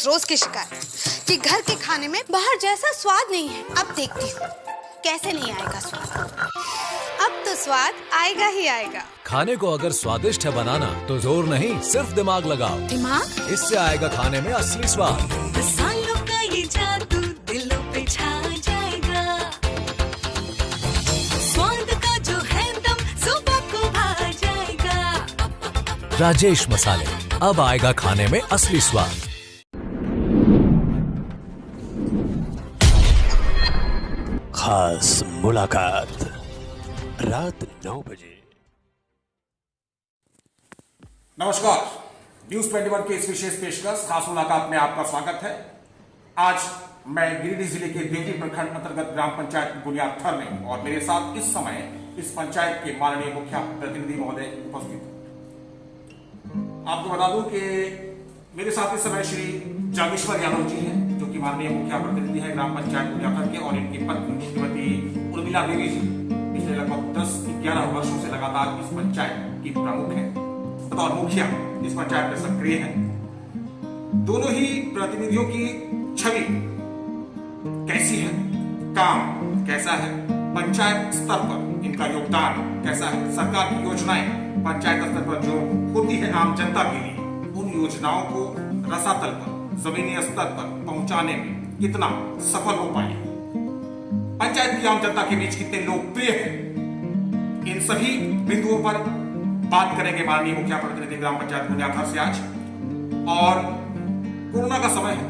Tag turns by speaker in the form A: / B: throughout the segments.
A: रोज की शिकायत कि घर के खाने में बाहर जैसा स्वाद नहीं है। अब देखती हूँ कैसे नहीं आएगा स्वाद। अब तो स्वाद आएगा ही आएगा।
B: खाने को अगर स्वादिष्ट है बनाना तो जोर नहीं सिर्फ दिमाग लगाओ।
A: दिमाग?
B: इससे आएगा खाने में असली स्वाद।
C: मसालों का ये जादू दिलों पे छा जाएगा। स्वाद का जो है दम सुबह को भा जाएगा।
B: राजेश मसाले, अब आएगा खाने में असली स्वाद।
D: खास मुलाकात रात 9 बजे।
E: नमस्कार, न्यूज 21 के इस विशेष पेशकश खास मुलाकात में आपका स्वागत है। आज मैं गिरिडीह जिले के देवरी प्रखंड अंतर्गत ग्राम पंचायत बुनियादथर में और मेरे साथ इस समय इस पंचायत के माननीय मुखिया प्रतिनिधि महोदय उपस्थित हैं। आपको बता दूं कि मेरे साथ इस समय श्री जागेश्वर यादव जी हैं, जो कि माननीय मुखिया प्रतिनिधि है ग्राम पंचायत बुनियादथर के, और इनकी पत्नी श्रीमती उर्मिला देवी जी पिछले लगभग 10-11 वर्षों से लगातार इस पंचायत की प्रमुख है और मुखिया इस पंचायत में सक्रिय है। दोनों ही प्रतिनिधियों की छवि कैसी है, काम कैसा है, पंचायत स्तर पर इनका योगदान कैसा है, सरकार की योजनाएं पंचायत स्तर पर जो होती है आम जनता के लिए, उन योजनाओं को रसातल पर जमीनी स्तर पर पहुंचाने में कितना सफल हो पाए, पंचायत की आम जनता के बीच कितने लोकप्रिय है, इन सभी बिंदुओं पर बात करेंगे माननीय मुखिया प्रतिनिधि ग्राम पंचायत बुनियादथर से आज। और कोरोना का समय है,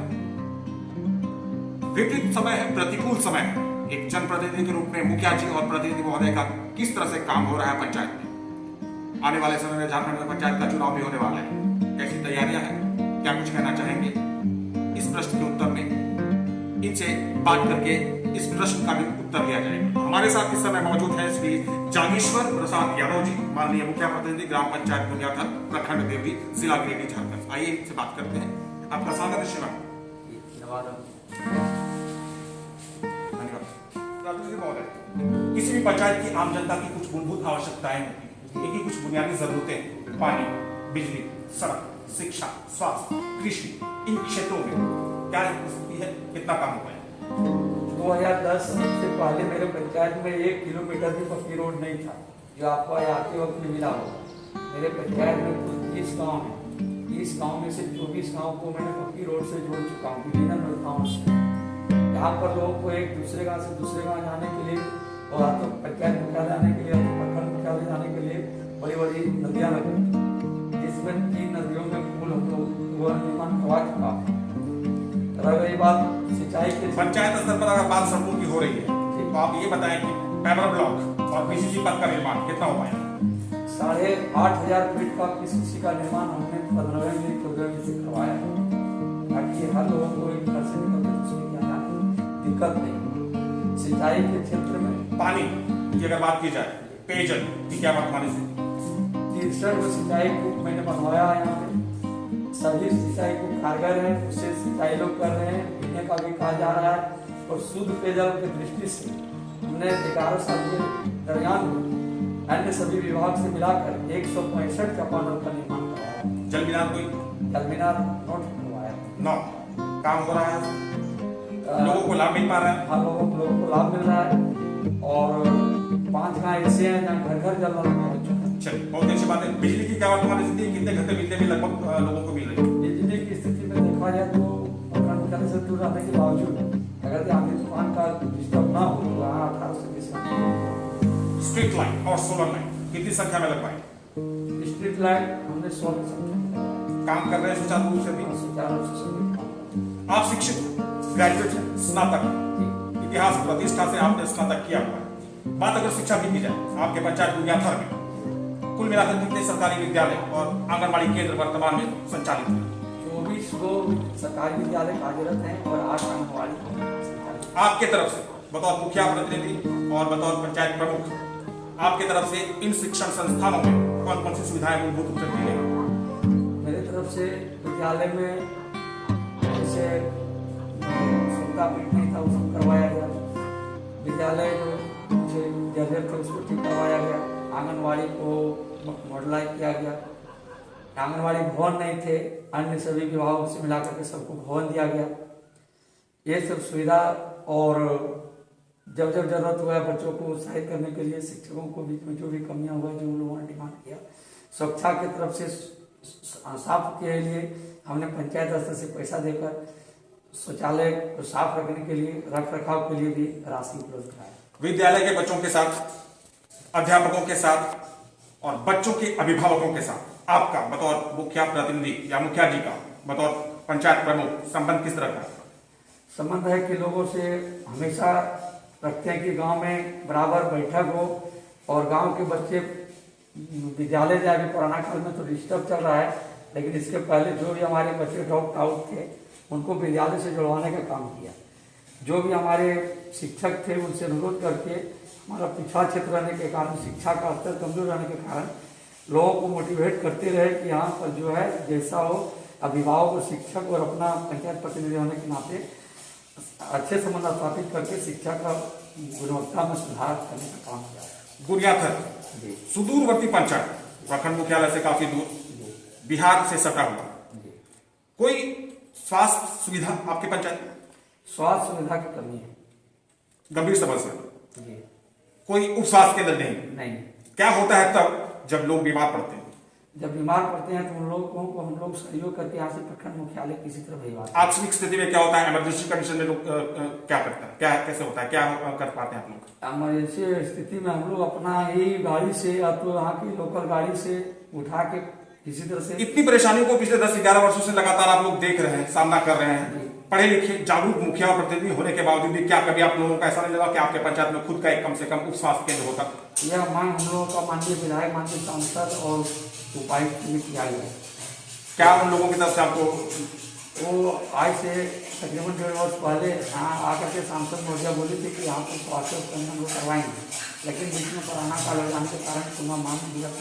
E: विपरीत समय है, प्रतिकूल समय है। एक जनप्रतिनिधि के रूप में मुखिया जी और प्रतिनिधि महोदय का किस तरह से काम हो रहा है पंचायत में। आने वाले समय में झारखंड में पंचायत का चुनाव भी होने वाला है, कैसी तैयारियां हैं, क्या कुछ कहना चाहेंगे, इस प्रश्न के उत्तर में इनसे बात करके इस प्रश्न का भी उत्तर दिया जाएगा। हमारे साथ इस समय मौजूद है श्री जागेश्वर प्रसाद यादव जी, माननीय मुखिया प्रतिनिधि ग्राम पंचायत बुनियादथर प्रखंड देवरी जिला गिरिडीह झारखंड। आइए इनसे बात करते हैं। आपका स्वागत है श्रीमान। धन्यवाद। प्रतिनिधि महोदय, किसी भी पंचायत की आम जनता की कुछ मूलभूत आवश्यकताएं होती हैं, इनकी कुछ बुनियादी जरूरतें, पानी, बिजली, सड़क, शिक्षा, स्वास्थ्य, कृषि, इन क्षेत्रों में क्या स्थिति है, कितना काम हो पाया?
F: 2010 से पहले मेरे पंचायत में 1 किलोमीटर भी पक्की रोड नहीं था, जो आपको आते वक्त में मिला होगा। मेरे पंचायत में कुल 30 गाँव हैं। 30 गाँव में से 24 गाँव को मैंने पक्की रोड से जोड़ चुका हूँ, विभिन्न गाँव से। यहाँ पर लोगों को एक दूसरे गाँव से दूसरे गाँव जाने के लिए, और तो पंचायत मुख्यालय जाने के लिए, तो प्रखंड मुख्यालय जाने के लिए बड़ी बड़ी नदियाँ लगती हैं, जिसमें 3 नदियों में पुल हम लोग निर्माण करवा चुका हूँ। रह गई बात सिंचाई के,
E: पंचायत स्तर पर अगर बात सड़कों की हो रही है तो आप ये बताएं कि पेवर ब्लॉक और पीसीसी पथ का निर्माण कितना हो पाया?
F: 8,500 फीट का पीसीसी का निर्माण हमने 15वें में 14वें से करवाया है, ताकि हर लोगों को एक घर से निकलकर दूसरे के यहाँ दिक्कत नहीं। सिंचाई के क्षेत्र में
E: पानी की अगर बात की जाए, पेयजल की क्या बात, पानी से
F: 63 सिंचाई कूप मैंने बनवाया है। यहाँ पे सभी सिंचाई को कारगर है, उससे सिंचाई लोग कर रहे हैं, पीने का भी कहा जा रहा है। और शुद्ध पेयजल की दृष्टि से हमने 11 साल के दरमियान में अन्य सभी विभाग से मिलाकर 165 चपानों का निर्माण करवाया।
E: जल मीनार कोई?
F: जल मीनार नोट करवाया,
E: 9 काम हो रहा है, लोगों को लाभ मिल पा रहा है।
F: हाँ, लोगों को लाभ मिल रहा है। और 5 गाँव ऐसे हैं जहाँ घर घर जल नल पहुँच चुका है।
E: चलिए, बहुत अच्छी बात है। बिजली की क्या बात हमारी स्थिति, कितने घंटे बिजली भी लगभग लोगों को मिल रही है?
F: बिजली की स्थिति में देखा जाए तो प्रखंड मुख्यालय से दूर रहने के बावजूद अगर आगे दुकान का डिस्टर्ब ना हो तो वहाँ 18 से 20
E: स्ट्रीट लाइट और सोलर लाइट कितनी संख्या में लगवाए?
F: स्ट्रीट लाइट हमने 16 संख्या में लगाया।
E: काम कर रहे हैं सुचारू रूप से भी?
F: सुचारू रूप से सभी काम कर रहे हैं।
E: आप शिक्षित, ग्रेजुएट हैं, स्नातक, इतिहास प्रतिष्ठा से आपने स्नातक किया हुआ है। बात अगर शिक्षा की जाए, आपके पंचायत बुनियादथर में कुल मिलाकर कितने सरकारी विद्यालय और आंगनबाड़ी केंद्र वर्तमान में संचालित हैं?
F: 24 गो सरकारी विद्यालय कार्यरत हैं और 8 आंगनबाड़ी।
E: आपके तरफ से बतौर मुखिया प्रतिनिधि और बतौर पंचायत प्रमुख, आपके तरफ से इन शिक्षण संस्थानों में कौन कौन सी सुविधाएं मूलभूत रूप से दी गई?
F: मेरे तरफ से विद्यालय में जैसे सुविधा पीठ नहीं था, वो करवाया गया। विद्यालय जो जर्जर थे उसको ठीक करवाया गया। आंगनबाड़ी को मॉडलाइज किया गया। आंगनबाड़ी भवन नहीं थे, अन्य सभी विभागों से मिलाकर के सबको भवन दिया गया। ये सब सुविधा, और जब जब जरूरत हुआ बच्चों को उत्साहित करने के लिए शिक्षकों को बीच में जो भी कमियां हुआ, जो उन लोगों ने डिमांड किया, स्वच्छता की तरफ से साफ के लिए हमने पंचायत स्तर से पैसा देकर शौचालय को साफ रखने के लिए, रख रखाव के लिए भी राशि उपलब्ध कराया।
E: विद्यालय के बच्चों के साथ, अध्यापकों के साथ और बच्चों के अभिभावकों के साथ आपका बतौर मुखिया प्रतिनिधि या मुखिया जी का बतौर पंचायत प्रमुख संबंध किस तरह का है?
F: संबंध है कि लोगों से हमेशा रखते हैं कि गांव में बराबर बैठक हो, और गांव के बच्चे विद्यालय जाए। अभी पुराना काल में तो डिस्टर्ब चल रहा है, लेकिन इसके पहले जो भी हमारे बच्चे ड्रॉप आउट थे उनको विद्यालय से जुड़वाने का काम किया। जो भी हमारे शिक्षक थे उनसे अनुरोध करके, हमारा पिछड़ा क्षेत्र रहने के कारण, शिक्षा का स्तर कमजोर रहने के कारण लोगों को मोटिवेट करते रहे कि यहाँ पर जो है जैसा हो, अभिभावक, शिक्षक और अपना पंचायत प्रतिनिधि होने के नाते अच्छे संबंध स्थापित करके शिक्षा का गुणवत्ता में सुधार करने का काम किया।
E: गुनियाथर सुदूरवर्ती पंचायत, प्रखंड मुख्यालय से काफी दूर, बिहार से सटा हुआ, कोई स्वास्थ्य सुविधा आपके पंचायत में?
F: स्वास्थ्य सुविधा की कमी है,
E: गंभीर समस्या।
F: जी
E: कोई उप स्वास्थ्य केंद्र
F: नहीं।
E: क्या होता है तब जब लोग बीमार पड़ते हैं?
F: जब बीमार पड़ते हैं तो उन लोगों को हम लोग सहयोग करके यहाँ से प्रखंड मुख्यालय किसी तरह भिजवाते हैं।
E: आकस्मिक स्थिति में क्या होता है? इमरजेंसी कंडीशन में लोग क्या करते हैं, क्या कैसे होता है, क्या कर पाते हैं आप लोग?
F: इमरजेंसी स्थिति में हम लोग अपना ही गाड़ी से या तो यहाँ की लोकल गाड़ी से उठा के किसी तरह से।
E: इतनी परेशानियों को पिछले 10-11 वर्षों से लगातार आप लोग देख रहे हैं, सामना कर रहे हैं, पढ़े लिखे जागरूक मुखिया और प्रतिनिधि होने के बावजूद भी क्या कभी आप लोगों को ऐसा नहीं लगा कि आपके पंचायत में खुद का एक कम से कम उप स्वास्थ्य केंद्र होता?
F: यह मांग हम लोगों का माननीय विधायक, माननीय सांसद और उपायुक्त ने किया गया।
E: क्या उन लोगों की तरफ से आपको?
F: वो आज से तकरीबन 1.5 वर्ष पहले यहाँ आकर के सांसद महोदया बोली थी कि यहाँ पर स्वास्थ्य केंद्र हम लोग करवाएंगे, लेकिन बीच में कोरोना काल हो जाने के कारण पुनः मांग दिया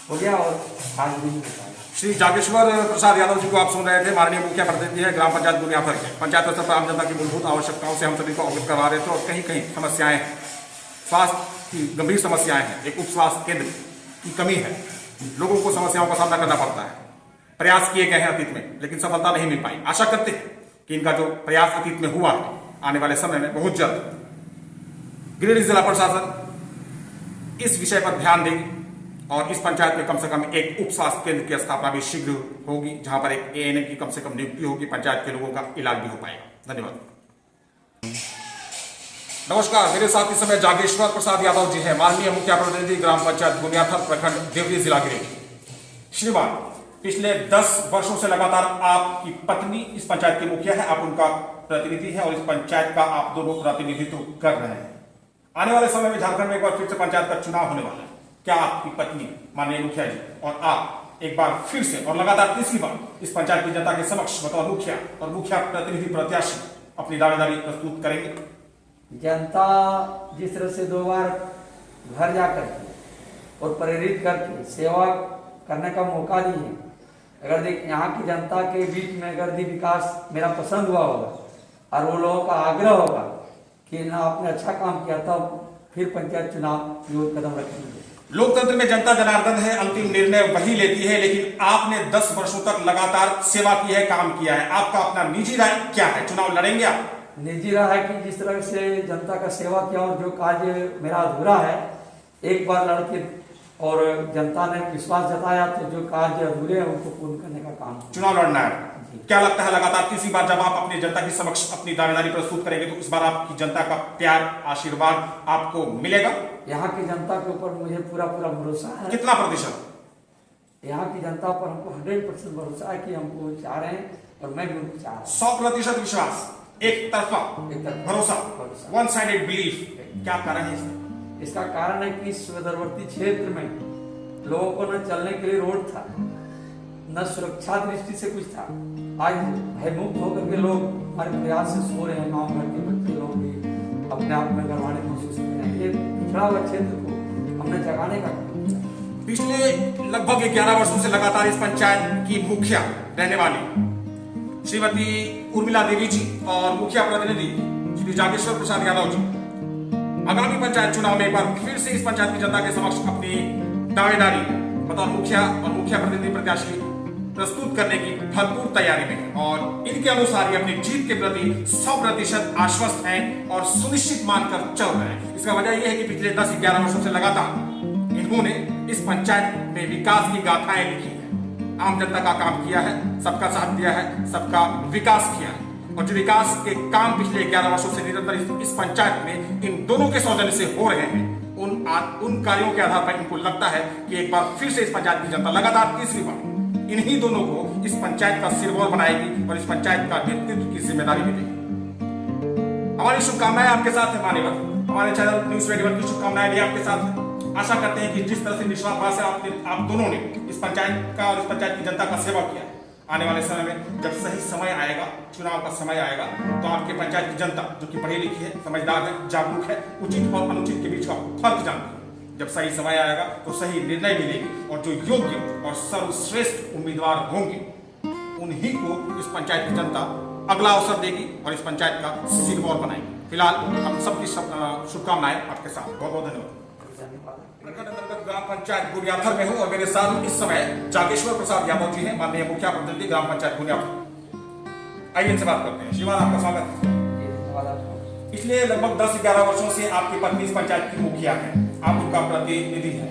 F: हो गया और आज भी नहीं हो पाया।
E: श्री जागेश्वर प्रसाद यादव जी को आप सुन रहे थे, माननीय मुखिया प्रतिनिधि है ग्राम पंचायत गुनियाथर के। पंचायत स्तर पर आम जनता की मूलभूत आवश्यकताओं से हम सभी को अवगत करवा रहे थे, और कहीं कहीं समस्याएं हैं, स्वास्थ्य की गंभीर समस्याएं हैं, एक उप स्वास्थ्य केंद्र की कमी है, लोगों को समस्याओं का सामना करना पड़ता है। प्रयास किए गए हैं अतीत में, लेकिन सफलता नहीं मिल पाई। आशा करते हैं कि इनका जो प्रयास अतीत में हुआ है, आने वाले समय में बहुत जल्द गिरिडीह जिला प्रशासन इस विषय पर ध्यान देगी और इस पंचायत में कम से कम एक उप स्वास्थ्य केंद्र की स्थापना भी शीघ्र होगी, जहां पर एक ANM की कम से कम नियुक्ति होगी, पंचायत के लोगों का इलाज भी हो पाएगा। धन्यवाद। नमस्कार, मेरे साथ इस समय जागेश्वर प्रसाद यादव जी हैं, माननीय मुखिया प्रतिनिधि ग्राम पंचायत गुनियाथर, प्रखंड देवरी, जिला गिरिडीह। श्रीमान, पिछले 10 वर्षों से लगातार आपकी पत्नी इस पंचायत की मुखिया है, आप उनका प्रतिनिधि है और इस पंचायत का आप दोनों प्रतिनिधित्व कर रहे हैं। आने वाले समय में झारखंड में एक बार फिर से पंचायत का चुनाव होने वाला है। क्या आपकी पत्नी माननीय मुखिया जी और आप एक बार फिर से और लगातार तीसरी बार इस पंचायत की जनता के समक्ष बतौर मुखिया और मुखिया प्रतिनिधि प्रत्याशी अपनी दावेदारी प्रस्तुत करेंगे?
F: जनता जिस तरह से 2 बार घर जाकर के और प्रेरित करके सेवा करने का मौका दी है, अगर यहाँ की जनता के बीच में अगर विकास मेरा पसंद हुआ होगा और वो लोगों का आग्रह होगा कि ना आपने अच्छा काम किया, तब फिर पंचायत चुनाव की ओर कदम रखेंगे।
E: लोकतंत्र में जनता जनार्दन है, अंतिम निर्णय वही लेती है, लेकिन आपने 10 वर्षों तक लगातार सेवा की है, काम किया है। आपका अपना निजी राय क्या है? चुनाव लड़ेंगे आप?
F: निजी राय है कि जिस तरह से जनता का सेवा किया और जो कार्य मेरा अधूरा है, एक बार लड़के और जनता ने विश्वास जताया तो जो कार्य अधूरे हैं उनको पूर्ण करने का काम।
E: चुनाव लड़ना है। क्या लगता है लगातार तीसरी बार जब आप अपनी जनता की समक्ष अपनी दावेदारी प्रस्तुत करेंगे तो इस बार आपकी जनता का प्यार, आशीर्वाद आपको मिलेगा?
F: यहाँ की जनता के ऊपर मुझे पूरा भरोसा है।
E: कितना प्रतिशत?
F: यहाँ की जनता पर हमको 100% भरोसा है कि हमको चाह रहे हैं और मैं भी उनको चाह रहा हूँ।
E: 100% विश्वास, एक तरफा भरोसा, वन साइडेड बिलीफ। क्या कारण है
F: इसका? कारण है कि सुदूरवर्ती क्षेत्र में लोगों को न चलने के लिए रोड था, न सुरक्षा दृष्टि से कुछ था। आज भयमुक्त होकर के लोग हमारे प्रयास से सो रहे हैं, गाँव घर के बच्चे लोग भी अपने आप में गड़बड़ी महसूस कर रहे हैं। ये पिछड़ा हुआ क्षेत्र को हमने जगाने का काम किया।
E: पिछले लगभग 11 वर्षों से लगातार इस पंचायत की मुखिया रहने वाली श्रीमती उर्मिला देवी जी और मुखिया प्रतिनिधि श्री जागेश्वर प्रसाद यादव जी आगामी पंचायत चुनाव में एक बार फिर से इस पंचायत की जनता के समक्ष अपनी दावेदारी बतौर मुखिया और मुखिया प्रतिनिधि प्रत्याशी प्रस्तुत करने की भरपूर तैयारी में है और इनके अनुसार ये अपनी जीत के प्रति 100% आश्वस्त हैं और सुनिश्चित मानकर चल रहे हैं। इसका वजह यह है कि पिछले 10-11 वर्षों से लगातार इन्होंने इस पंचायत में विकास की गाथाएं लिखी है, आम जनता का काम किया है, सबका साथ दिया है, सबका विकास किया है और जो विकास के काम पिछले 11 वर्षों से निरंतर इस पंचायत में इन दोनों के सौजन्य से हो रहे हैं, उन कार्यों के आधार पर इनको लगता है कि एक बार फिर से इस पंचायत की जनता लगातार तीसरी बार इन्हीं दोनों को इस पंचायत का सिरमौर बनाएगी और इस पंचायत का नेतृत्व की जिम्मेदारी मिलेगी। हमारी शुभकामनाएं आपके साथ है मान्यवर, हमारे चैनल न्यूज़ 21 की शुभकामनाएं भी आपके साथ है। आशा करते हैं कि जिस तरह से निष्ठार भाव से आप दोनों ने इस पंचायत का और इस पंचायत की जनता का सेवा किया, आने वाले समय में जब सही समय आएगा, चुनाव का समय आएगा, तो आपके पंचायत की जनता जो कि पढ़ी लिखी है, समझदार है, जागरूक है, उचित और अनुचित के बीच का फर्क जानती है, जब सही समय आएगा तो सही निर्णय मिलेगी और जो योग्य और सर्वश्रेष्ठ उम्मीदवार होंगे उन्हीं को इस पंचायत की जनता अगला अवसर देगी और इस पंचायत का सिरमौर बनाएगी। फिलहाल हम सबकी शुभकामनाएं आपके साथ। बहुत बहुत धन्यवाद। प्रखंड अंतर्गत ग्राम पंचायत गुनियाथर में हूँ और मेरे साथ इस समय जागेश्वर प्रसाद यादव जी हैं, माननीय मुखिया प्रतिनिधि ग्राम पंचायत गुनियाथर। आइए इनसे बात करते हैं। श्रीमान, आपका स्वागत है। पिछले लगभग 10-11 वर्षों से आपकी पत्नी इस पंचायत की मुखिया है, आप उनका प्रतिनिधि है।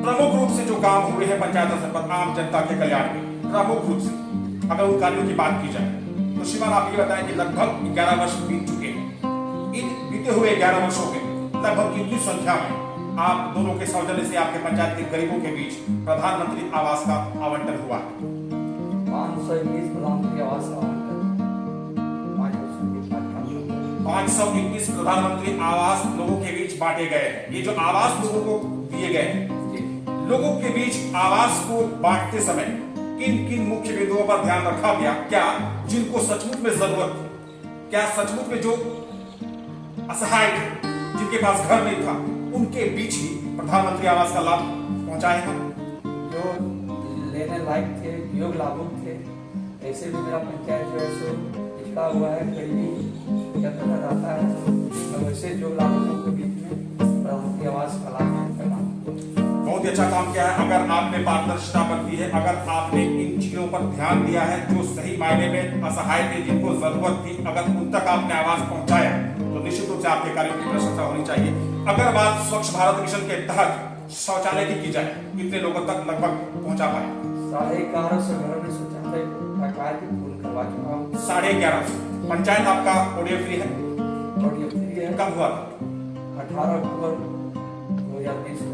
E: प्रमुख रूप से जो काम हुए हैं पंचायत स्तर पर आम जनता के कल्याण में, प्रमुख रूप से अगर उन कार्यों की बात की जाए तो श्रीमान आप ये बताएं कि लगभग 11 वर्ष बीत चुके हैं। इन बीते हुए 11 वर्षों में लगभग कितनी संख्या में आप दोनों के सौजन्य से आपके पंचायत के गरीबों के बीच प्रधानमंत्री आवास का आवंटन हुआ है?
F: 521 प्रधानमंत्री आवास का आवंटन,
E: 521 प्रधानमंत्री आवास लोगों के बीच बांटे गए हैं। ये जो आवास लोगों को दिए गए हैं, लोगों के बीच आवास को बांटते समय किन किन मुख्य बिंदुओं पर ध्यान रखा गया? क्या जिनको सचमुच में जरूरत थी, क्या सचमुच में जो असहाय थे, जिनके पास घर नहीं था, उनके बीच ही प्रधानमंत्री आवास का लाभ पहुंचाए हैं?
F: जो लेने लायक थे, योग्य लाभुक थे, ऐसे भी मेरा पंचायत जो है सो पिछड़ा हुआ है, गरीबी जब आता है तो वैसे जो लाभुकों के बीच में प्रधानमंत्री आवास का लाभ करना
E: बहुत ही अच्छा काम किया है। अगर आपने पारदर्शिता बरती है, अगर आपने इन चीजों पर ध्यान दिया है, जो सही मायने में असहाय थे, जिनको जरूरत थी, अगर उन तक आपने आवास पहुंचाया तो निश्चित रूप से आपके कार्यों की प्रशंसा होनी चाहिए। अगर बात स्वच्छ भारत मिशन के तहत शौचालय की जाए, कितने लोगों तक लगभग पहुंचा पाए?
F: 1150 घरों में शौचालय का कार्य पूर्ण करवा चुका हूँ।
E: 1150। पंचायत आपका ओडीएफ फ्री है?
F: ओडीएफ फ्री है।
E: कब हुआ था?
F: 18 अक्टूबर 2020 को।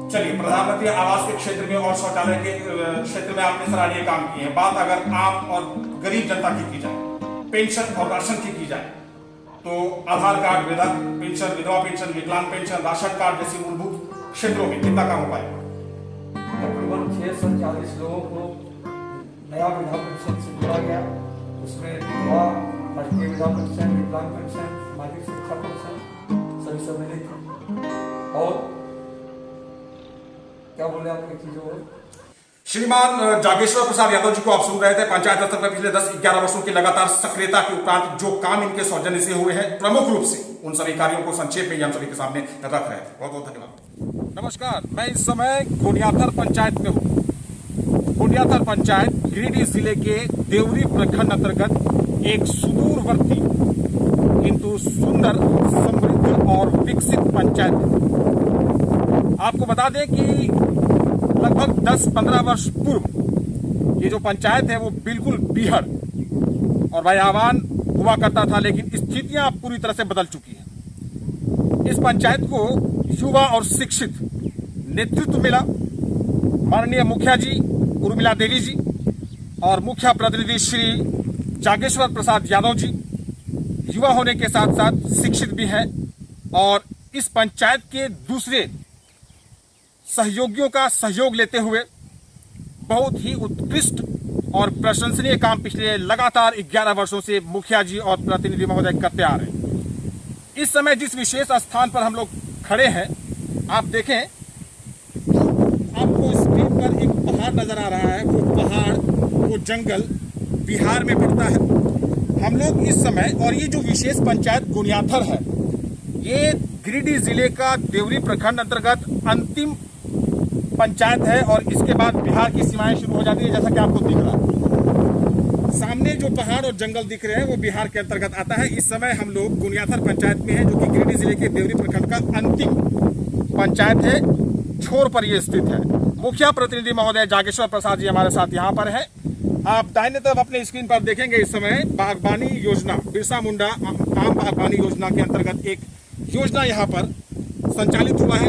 E: चलिए, प्रधानमंत्री आवास के क्षेत्र में और शौचालय के क्षेत्र में आपने सराहनीय काम किए हैं। बात अगर आम और गरीब जनता की जाए, पेंशन और राशन की जाए, तो आधार कार्ड, वृद्धा पेंशन, विधवा पेंशन, विकलांग पेंशन, राशन कार्ड जैसी मूलभूत क्षेत्रों में कितना काम हो पाया?
F: तकरीबन 640 लोगों को नया वृद्धा पेंशन से जोड़ा गया। उसमें विधवा, राष्ट्रीय वृद्धा पेंशन, विकलांग पेंशन, सामाजिक सुरक्षा पेंशन सभी सम्मिलित है। और क्या बोले आप एक चीज और?
E: श्रीमान जागेश्वर प्रसाद यादव जी को आप सुन रहे थे। पंचायत स्तर पर पिछले 10-11 वर्षों की लगातार सक्रियता के उपरांत जो काम इनके सौजन्य से हुए हैं, प्रमुख रूप से उन सभी कार्यों को संक्षेप में हम सभी के सामने रख रहे थे। बहुत बहुत धन्यवाद। नमस्कार, मैं इस समय गुनियाथर पंचायत में हूँ। गुनियाथर पंचायत गिरिडीह जिले के देवरी प्रखंड अंतर्गत एक सुदूरवर्ती किंतु सुंदर, समृद्ध और विकसित पंचायत है। आपको बता दें कि लगभग 10-15 वर्ष पूर्व ये जो पंचायत है वो बिल्कुल बीहड़ और भयावान हुआ करता था, लेकिन स्थितियां पूरी तरह से बदल चुकी हैं। इस पंचायत को युवा और शिक्षित नेतृत्व मिला। माननीय मुखिया जी उर्मिला देवी जी और मुखिया प्रतिनिधि श्री जागेश्वर प्रसाद यादव जी युवा होने के साथ साथ शिक्षित भी हैं और इस पंचायत के दूसरे सहयोगियों का सहयोग लेते हुए बहुत ही उत्कृष्ट और प्रशंसनीय काम पिछले लगातार 11 वर्षों से मुखिया जी और प्रतिनिधि महोदय करते आ रहे हैं। इस समय जिस विशेष स्थान पर हम लोग खड़े हैं, आप देखें, आपको स्क्रीन पर एक पहाड़ नजर आ रहा है। वो पहाड़, वो जंगल बिहार में पड़ता है। हम लोग इस समय, और ये जो विशेष पंचायत गुनियाथर है, ये गिरिडीह जिले का देवरी प्रखंड अंतर्गत अंतिम पंचायत है और इसके बाद बिहार की सीमाएं शुरू हो जाती है, जैसा कि आपको दिख रहा है। सामने जो पहाड़ और जंगल दिख रहे हैं वो बिहार के अंतर्गत आता है। इस समय हम लोग गुनियाथर पंचायत में हैं, जो कि गिरिडीह जिले के देवरी प्रखंड का अंतिम पंचायत है। छोर पर ये स्थित है। मुखिया प्रतिनिधि महोदय जागेश्वर प्रसाद जी हमारे साथ यहाँ पर है। आप दाहिने तरफ अपने स्क्रीन पर देखेंगे इस समय बागबानी योजना, बिरसा मुंडा आम बागबानी योजना के अंतर्गत एक योजना यहाँ पर संचालित हुआ है।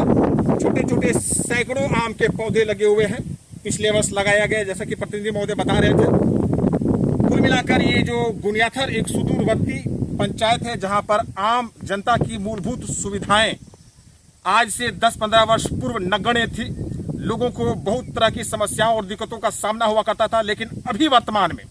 E: छोटे छोटे सैकड़ों आम के पौधे लगे हुए हैं, पिछले वर्ष लगाया गया, जैसा कि प्रतिनिधि महोदय बता रहे थे। कुल मिलाकर ये जो गुनियाथर एक सुदूरवर्ती पंचायत है, जहां पर आम जनता की मूलभूत सुविधाएं आज से 10-15 वर्ष पूर्व नगण्य थी। लोगों को बहुत तरह की समस्याओं और दिक्कतों का सामना हुआ करता था, लेकिन अभी वर्तमान में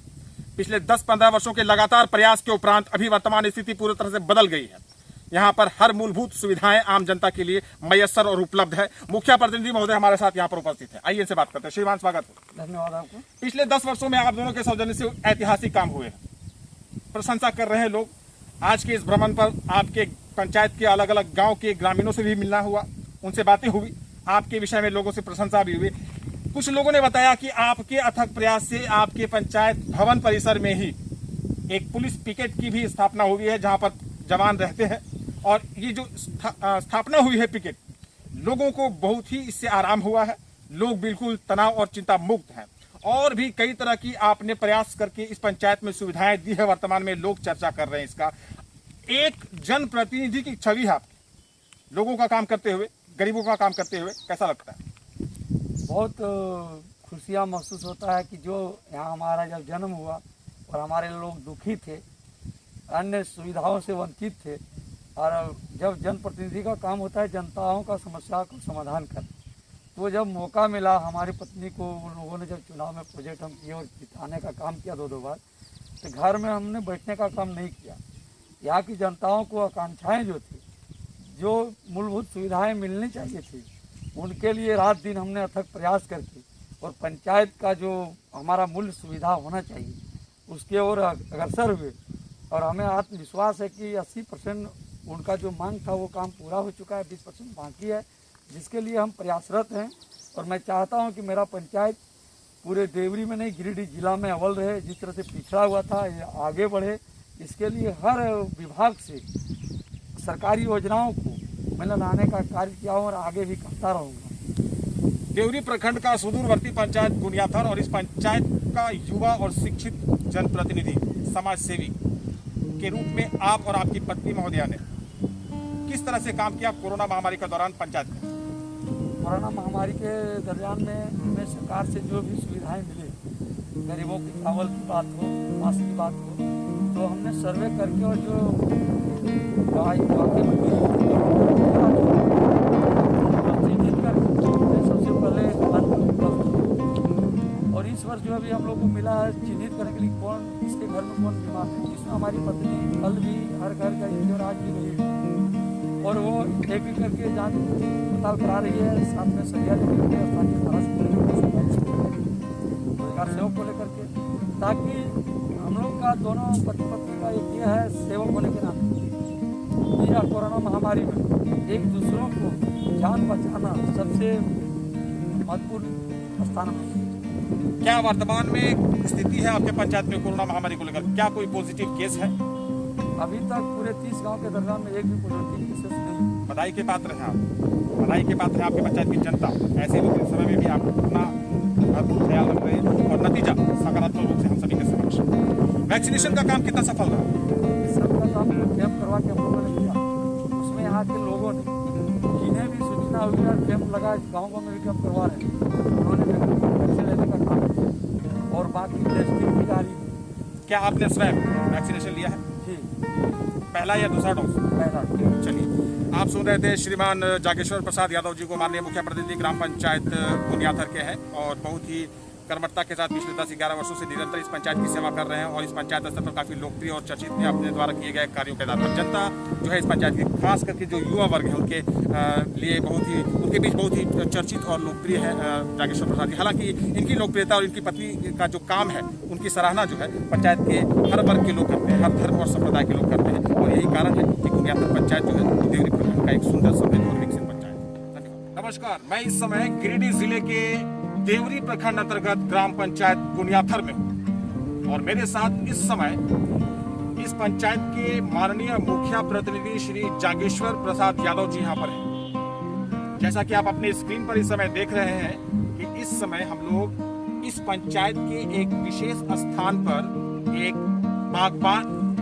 E: पिछले 10-15 वर्षों के लगातार प्रयास के उपरांत अभी वर्तमान स्थिति पूरी तरह से बदल गई है। यहाँ पर हर मूलभूत सुविधाएं आम जनता के लिए मयसर और उपलब्ध है। मुखिया प्रतिनिधि महोदय हमारे साथ यहाँ पर उपस्थित है। आइए इनसे बात करते हैं। श्रीमान, स्वागत है।
F: धन्यवाद आपको।
E: पिछले 10 वर्षों में आप दोनों के सौजन्य से ऐतिहासिक काम हुए हैं, प्रशंसा कर रहे हैं लोग। आज के इस भ्रमण पर आपके पंचायत के अलग अलग गांव के ग्रामीणों से भी मिलना हुआ, उनसे बातें हुई, आपके विषय में लोगों से प्रशंसा भी हुई। कुछ लोगों ने बताया कि आपके अथक प्रयास से आपके पंचायत भवन परिसर में ही एक पुलिस पिकेट की भी स्थापना हुई है, जहां पर जवान रहते हैं। और ये जो स्थापना हुई है पिकेट, लोगों को बहुत ही इससे आराम हुआ है। लोग बिल्कुल तनाव और चिंता मुक्त हैं। और भी कई तरह की आपने प्रयास करके इस पंचायत में सुविधाएं दी है। वर्तमान में लोग चर्चा कर रहे हैं इसका। एक जनप्रतिनिधि की छवि है आपकी, लोगों का काम करते हुए, गरीबों का काम करते हुए, कैसा लगता है?
F: बहुत खुशियाँ महसूस होता है कि जो यहाँ हमारा जब जन्म हुआ और हमारे लोग दुखी थे, अन्य सुविधाओं से वंचित थे, और जब जनप्रतिनिधि का काम होता है जनताओं का समस्या को समाधान करना, तो जब मौका मिला, हमारी पत्नी को उन लोगों ने जब चुनाव में प्रोजेक्ट हम किए और जिताने का काम किया 2-2 बार, तो घर में हमने बैठने का काम नहीं किया। यहाँ की जनताओं को आकांक्षाएं जो थी, जो मूलभूत सुविधाएं मिलनी चाहिए थी, उनके लिए रात दिन हमने अथक प्रयास करके और पंचायत का जो हमारा मूल सुविधा होना चाहिए उसके ओर अग्रसर हुए। और हमें आत्मविश्वास है कि 80% उनका जो मांग था वो काम पूरा हो चुका है, 20% बाकी है, जिसके लिए हम प्रयासरत हैं। और मैं चाहता हूं कि मेरा पंचायत पूरे देवरी में नहीं, गिरिडीह जिला में अव्वल रहे। जिस तरह से पिछड़ा हुआ था ये आगे बढ़े, इसके लिए हर विभाग से सरकारी योजनाओं को मैं लाने का कार्य किया हूँ और आगे भी करता रहूँगा।
E: देवरी प्रखंड का सुदूरवर्ती पंचायत गुनियाथर और इस पंचायत का युवा और शिक्षित जनप्रतिनिधि, समाज सेवी के रूप में आप और आपकी पत्नी महोदया ने किस तरह से काम किया कोरोना महामारी के दौरान पंचायत में?
F: कोरोना महामारी के दरमियान में हमें सरकार से जो भी सुविधाएं मिली, गरीबों की चावल की बात हो, मास्क की बात हो, तो हमने सर्वे करके और जो दवाई चिन्हित कर सबसे पहले उपलब्ध। और इस वर्ष जो अभी हम लोग को मिला है चिन्हित करने के लिए कौन किसके घर में कौन बीमार है, जिसमें हमारी पत्नी कल भी हर घर गई और आज भी गई, और वो एक एक करके जांच पड़ताल करा रही है। साथ में सरिया लेकर के स्थानीय थाना सरकार सेवक को लेकर के, ताकि हम लोग का दोनों पति पत्नी का एक ये है सेवक होने के नाते यह कोरोना महामारी में एक दूसरों को जान बचाना सबसे महत्वपूर्ण स्थान है।
E: क्या वर्तमान में स्थिति है आपके पंचायत में कोरोना महामारी को लेकर? क्या कोई पॉजिटिव केस है?
F: अभी तक पूरे 30 गांव के दरमियान में एक भी पॉजिटिव केसेस नहीं।
E: बधाई के पात्र हैं आप, बधाई के पात्र है आपके पंचायत की जनता। ऐसे ही समय में भी आप अपना भरपूर ख्याल रख रहे हैं और नतीजा सकारात्मक रूप से हम सभी के समक्ष। वैक्सीनेशन का काम कितना सफल रहा?
F: सबका काम कैंप करवा के हम लोगों ने किया, उसमें यहाँ के लोगों ने जिन्हें भी सूचना हुई और कैंप लगा, गाँव में भी कैंप करवा रहे हैं, उन्होंने वैक्सीन लेने का काम किया और बाकी टेस्टिंग भी जारी है।
E: क्या आपने स्वयं वैक्सीनेशन लिया है?
F: जी,
E: पहला या दूसरा डोज?
F: पहला।
E: चलिए, आप सुन रहे थे श्रीमान जागेश्वर प्रसाद यादव जी को, माननीय मुखिया प्रतिनिधि ग्राम पंचायत गुनियाथर के हैं और बहुत ही कर्मठता के साथ पिछले 10-11 वर्षों से निरंतर इस पंचायत की सेवा कर रहे हैं और इस पंचायत स्तर पर काफ़ी लोकप्रिय और चर्चित हैं अपने द्वारा किए गए कार्यों के आधार पर। जनता जो है इस पंचायत की, खास करके जो युवा वर्ग है, उनके लिए बहुत ही, उनके बीच बहुत ही चर्चित और लोकप्रिय है जागेश्वर प्रसाद जी। हालांकि इनकी लोकप्रियता और इनकी पत्नी का जो काम है, उनकी सराहना जो है पंचायत के हर वर्ग के लोग करते हैं, हर धर्म और संप्रदाय के लोग करते हैं और यही कारण है कि गुनियाथर पंचायत जो है देवरी प्रखंड का एक सुंदर, समृद्ध और विकसित पंचायत है। धन्यवाद। नमस्कार, मैं इस समय गिरिडीह जिले के देवरी प्रखंड अंतर्गत ग्राम पंचायत गुनियाथर में हूँ और मेरे साथ इस समय इस पंचायत के माननीय मुखिया प्रतिनिधि श्री जागेश्वर प्रसाद यादव जी यहाँ पर हैं। जैसा कि आप अपने स्क्रीन पर इस समय देख रहे हैं कि इस समय हम लोग इस पंचायत के एक विशेष स्थान पर एक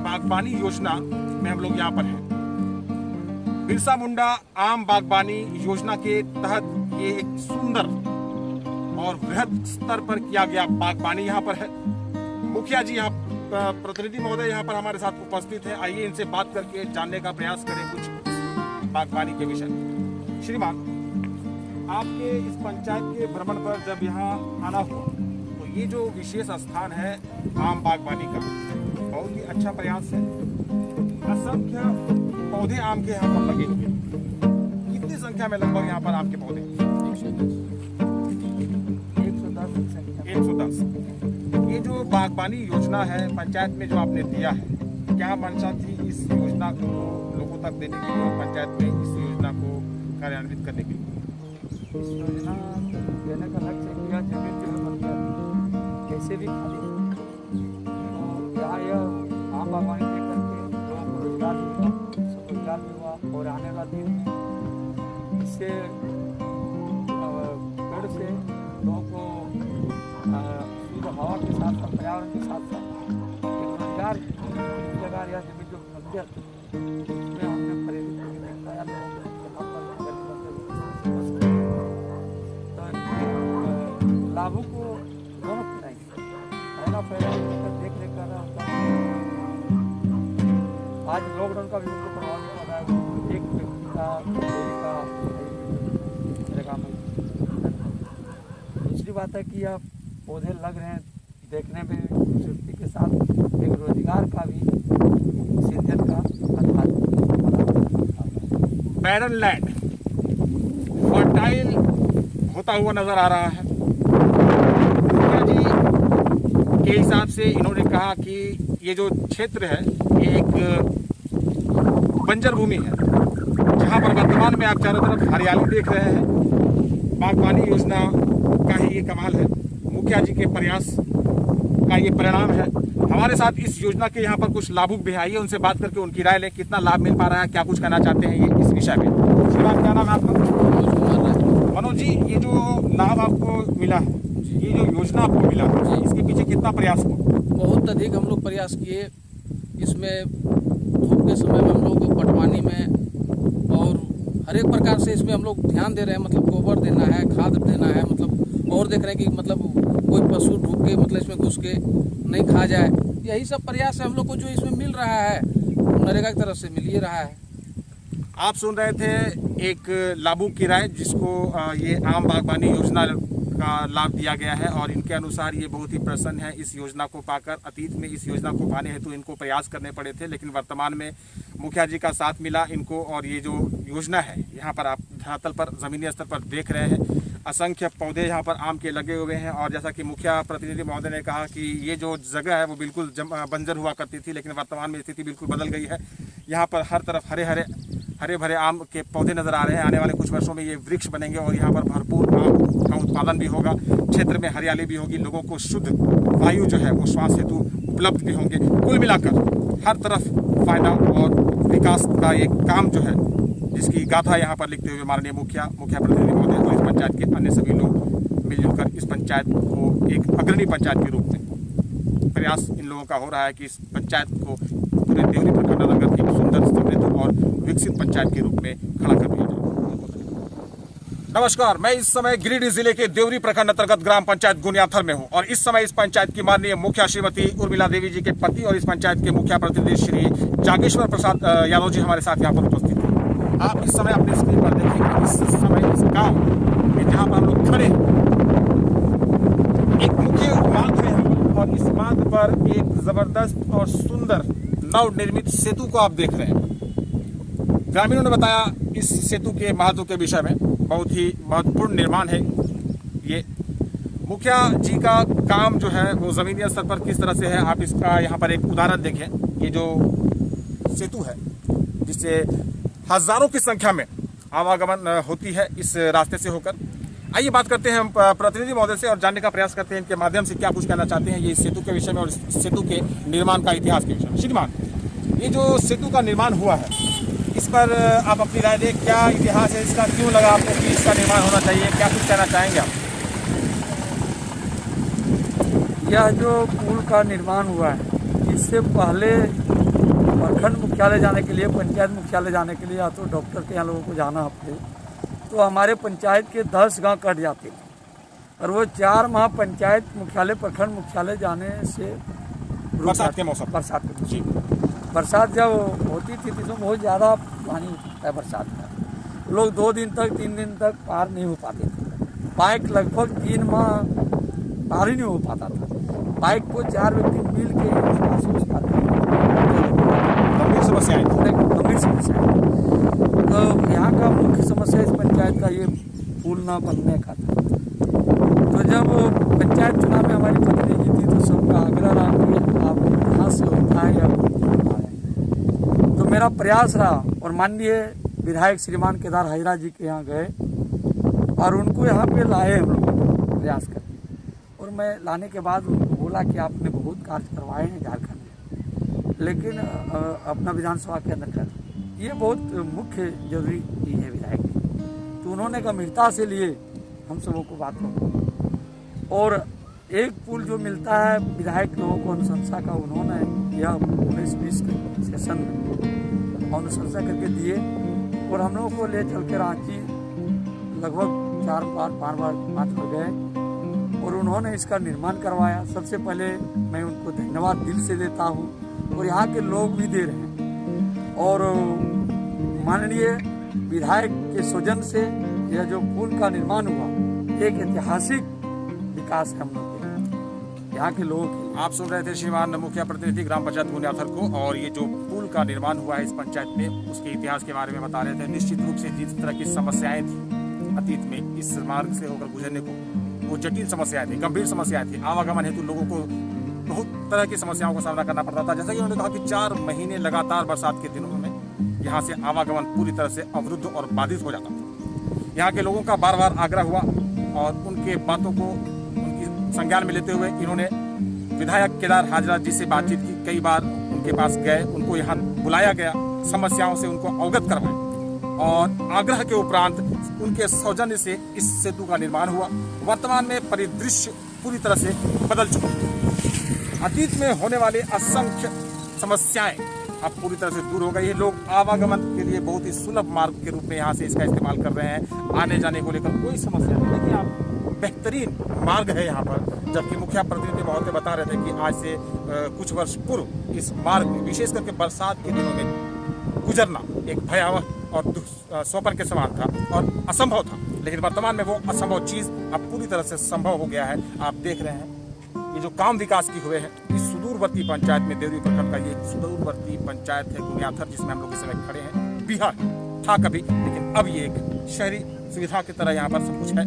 E: बागबानी योजना में हम लोग यहाँ पर हैं। बिरसा मुंडा आम बागबानी योजना के तहत ये एक सुंदर और वृहद स्तर पर किया गया बागबानी यहाँ पर है। मुखिया जी यहाँ प्रतिनिधि महोदय यहाँ पर हमारे साथ उपस्थित हैं। आइए इनसे बात करके जानने का प्रयास करें कुछ बागबानी के विषय में। श्रीमान, आपके इस पंचायत के भ्रमण पर जब यहाँ आना हुआ तो ये जो विशेष स्थान है आम बागबानी का, बहुत ही अच्छा प्रयास है। असंख्य पौधे आम के यहाँ पर लगे हुए हैं। कितनी संख्या में लगभग यहाँ पर आम के पौधे? 110। ये जो बागबानी योजना है पंचायत में जो आपने दिया है, क्या मंशा थी इस योजना को लोगों तक देने के लिए, पंचायत में इस योजना को कार्यान्वित करने के लिए?
F: इस योजना देने का लक्ष्य किया जमीन कैसे भी खाली तो यहाँ यह आम बागवानी दे करके लोगों को रोजगार भी हुआ और आने वाले दिन में इससे पेड़ से लोगों को शुद्ध हवा के साथ साथ पर्यावरण के साथ साथ एक रोजगार जगह या जमीन जो मिल गया उसमें हमने प्रेरित बताया तो लाभों को दोनों बताएंगे। पहला देख रेख कर रहा होता है। आज लॉकडाउन का भी उनको प्रभाव नहीं पड़ा है। एक व्यक्ति का दूसरी बात है कि यह पौधे लग रहे हैं देखने में खूबसूरती के साथ एक रोजगार का भी सिंचन का आधार।
E: बैरन लैंड फर्टाइल होता हुआ नजर आ रहा है। मुखिया जी के हिसाब से इन्होंने कहा कि ये जो क्षेत्र है ये एक बंजर भूमि है जहां पर वर्तमान में आप चारों तरफ हरियाली देख रहे हैं। बागबानी योजना का ही ये कमाल है, मुखिया जी के प्रयास का ये परिणाम है। हमारे साथ इस योजना के यहाँ पर कुछ लाभुक भी आइए उनसे बात करके उनकी राय लें, कितना लाभ मिल पा रहा है, क्या कुछ कहना चाहते हैं ये इस विषय में। श्रीमान, क्या नाम है आपका? मनोज जी, ये जो लाभ आपको मिला है, ये जो योजना आपको मिला है, इसके पीछे कितना प्रयास हुआ?
G: बहुत अधिक हम लोग प्रयास किए। इसमें धूप के समय में हम लोग पटवानी में और हर एक प्रकार से इसमें हम लोग ध्यान दे रहे हैं। मतलब गोबर देना है, खाद देना है, मतलब और देख रहे हैं कि मतलब कोई पशु ढूक के मतलब इसमें घुस के नहीं खा जाए। यही सब प्रयास है हम लोग को जो इसमें मिल रहा है, नरेगा की तरफ से मिल ही रहा है।
E: आप सुन रहे थे एक लाभुक की राय जिसको ये आम बागबानी योजना का लाभ दिया गया है और इनके अनुसार ये बहुत ही प्रसन्न है इस योजना को पाकर। अतीत में इस योजना को पाने हेतु इनको प्रयास करने पड़े थे, लेकिन वर्तमान में मुखिया जी का साथ मिला इनको और ये जो योजना है यहाँ पर आप धरातल पर ज़मीनी स्तर पर देख रहे हैं, असंख्य पौधे यहाँ पर आम के लगे हुए हैं। और जैसा कि मुखिया प्रतिनिधि महोदय ने कहा कि ये जो जगह है वो बिल्कुल बंजर हुआ करती थी, लेकिन वर्तमान में स्थिति बिल्कुल बदल गई है। यहाँ पर हर तरफ हरे भरे आम के पौधे नजर आ रहे हैं। आने वाले कुछ वर्षों में ये वृक्ष बनेंगे और यहाँ पर भरपूर आम का उत्पादन भी होगा, क्षेत्र में हरियाली भी होगी, लोगों को शुद्ध वायु जो है वो श्वास हेतु उपलब्ध भी होंगे। कुल मिलाकर हर तरफ फायदा और विकास का एक काम जो है जिसकी गाथा यहाँ पर लिखते हुए माननीय मुखिया प्रतिनिधि महोदय और इस पंचायत के अन्य सभी लोग मिलजुल कर इस पंचायत को एक अग्रणी पंचायत के रूप में प्रयास इन लोगों का हो रहा है कि इस पंचायत को पूरे देवरी प्रखंड अंतर्गत एक सुंदर, समृद्ध और विकसित पंचायत के रूप में खड़ा कर दिया जाए। नमस्कार, मैं इस समय गिरिडीह जिले के देवरी प्रखंड अंतर्गत ग्राम पंचायत गुनियाथर में हूं और इस समय इस पंचायत की माननीय मुखिया श्रीमती उर्मिला देवी जी के पति और इस पंचायत के मुखिया प्रतिनिधि श्री जागेश्वर प्रसाद यादव जी हमारे साथ यहाँ पर उपस्थित हैं। आप इस समय अपने स्क्रीन पर देखेंगे इस समय इस गाँव में जहाँ पर हम लोग खड़े एक मुख्य मार्ग में हैं और इस मार्ग पर एक जबरदस्त और सुंदर नव निर्मित सेतु को आप देख रहे हैं। ग्रामीणों ने बताया इस सेतु के महत्व के विषय में, बहुत ही महत्वपूर्ण निर्माण है ये। मुखिया जी का काम जो है वो जमीनी स्तर पर किस तरह से है, आप इसका यहाँ पर एक उदाहरण देखें। ये जो सेतु है जिससे हजारों की संख्या में आवागमन होती है इस रास्ते से होकर। आइए बात करते हैं हम प्रतिनिधि महोदय से और जानने का प्रयास करते हैं इनके माध्यम से क्या कुछ कहना चाहते हैं ये इस सेतु के विषय में और इस सेतु के निर्माण का इतिहास के विषय में। श्रीमान, ये जो सेतु का निर्माण हुआ है इस पर आप अपनी राय दें, क्या इतिहास है इसका, क्यों लगा आपको कि इसका निर्माण होना चाहिए, क्या कुछ कहना चाहेंगे आप?
F: यह जो पुल का निर्माण हुआ है इससे पहले प्रखंड मुख्यालय जाने के लिए, पंचायत मुख्यालय जाने के लिए या तो डॉक्टर के यहाँ लोगों को जाना होते तो हमारे पंचायत के 10 गांव कट जाते थे और वो 4 माह पंचायत मुख्यालय प्रखंड मुख्यालय जाने से
E: बरसात के मौसम
F: जी बरसात जब होती थी तो इसमें बहुत ज़्यादा पानी होता है बरसात का। लोग 2 दिन तक 3 दिन तक पार नहीं हो पाते थे। बाइक लगभग 3 माह पार ही नहीं हो पाता था। बाइक को 4 व्यक्ति मिल के इस पार से उस पार
E: गंभीर समस्याएं
F: गंभीर समस्या। तो यहाँ का मुख्य समस्या इस पंचायत का ये पुल ना बनने का था। तो जब पंचायत चुनाव में हमारी पत्नी जीती तो सबका आग्रह रहा कि आप यहाँ से होता है या तो मेरा प्रयास रहा और माननीय विधायक श्रीमान केदार हाजरा जी के यहाँ गए और उनको यहाँ पे लाए हम लोग प्रयास करके। और मैं लाने के बाद उनको बोला कि आपने बहुत कार्य करवाए हैं झारखंड में, लेकिन अपना विधानसभा के अंदर कर ये बहुत मुख्य जरूरी चीज़ है विधायक की। तो उन्होंने गंभीरता से लिए हम सबों को बात को और एक पुल जो मिलता है विधायक लोगों को अनुशंसा का उन्होंने यह 19-20 के सेशन में अनुशंसा करके दिए और हम लोगों को ले चल के रांची लगभग 5 बार गए और उन्होंने इसका निर्माण करवाया। सबसे पहले मैं उनको धन्यवाद दिल से देता हूँ और यहाँ के लोग भी दे रहे हैं। और माननीय विधायक के सौजन्य से यह जो पुल का निर्माण हुआ एक ऐतिहासिक विकास है हम लोग के यहाँ के लोगों के।
E: आप सुन रहे थे श्रीमान मुखिया प्रतिनिधि ग्राम पंचायत गुनियाथर को और ये जो पुल का निर्माण हुआ है इस पंचायत में उसके इतिहास के बारे में बता रहे थे। निश्चित रूप से जिस तरह की समस्याएं थी अतीत में इस मार्ग से होकर गुजरने को वो जटिल समस्याएं थी, गंभीर समस्याएं थी। आवागमन हेतु लोगों को बहुत तरह की समस्याओं का सामना करना पड़ता था। जैसा कि उन्होंने कहा कि 4 महीने लगातार बरसात के दिनों में यहाँ से आवागमन पूरी तरह से अवरुद्ध और बाधित हो जाता था। यहाँ के लोगों का बार बार आग्रह हुआ और उनके बातों को उनकी संज्ञान में लेते हुए इन्होंने विधायक केदार हाजरा जी से बातचीत की। कई बार उनके पास गए, उनको यहाँ बुलाया गया, समस्याओं से उनको अवगत करवाया और आग्रह के उपरांत उनके सौजन्य से इस सेतु का निर्माण हुआ। वर्तमान में परिदृश्य पूरी तरह से बदल चुका है। अतीत में होने वाले असंख्य समस्याएं अब पूरी तरह से दूर हो गई है। लोग आवागमन के लिए बहुत ही सुलभ मार्ग के रूप में यहाँ से इसका इस्तेमाल कर रहे हैं। आने जाने को लेकर कोई समस्या नहीं। देखिए आप, बेहतरीन मार्ग है यहाँ पर। जबकि मुखिया प्रतिनिधि महोदय बता रहे थे कि आज से कुछ वर्ष पूर्व इस मार्ग में विशेष करके बरसात के दिनों में गुजरना एक भयावह और स्वप्न के समान था और असंभव था। लेकिन वर्तमान में वो असंभव चीज़ अब पूरी तरह से संभव हो गया है। आप देख रहे हैं ये जो काम विकास की हुए हैं इस सुदूरवर्ती पंचायत में, देवरी प्रखंड का ये सुदूरवर्ती पंचायत है गुनियाथर, जिसमें हम लोग इस समय खड़े हैं। बिहार था कभी, लेकिन अब ये एक शहरी सुविधा की तरह यहाँ पर सब कुछ है।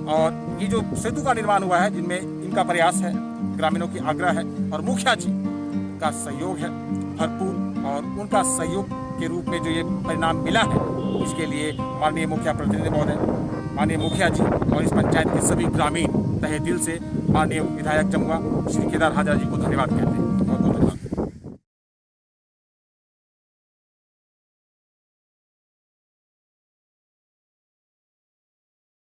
E: और ये जो सेतु का निर्माण हुआ है जिनमें इनका प्रयास है, ग्रामीणों की आग्रह है और मुखिया जी का सहयोग है भरपूर। और उनका सहयोग के रूप में जो ये परिणाम मिला है इसके लिए माननीय मुखिया प्रतिनिधि महोदय, माननीय मुखिया जी और इस पंचायत के सभी ग्रामीण तहे दिल से माननीय विधायक जमुआ श्री केदार हाजरा जी को धन्यवाद कहते हैं।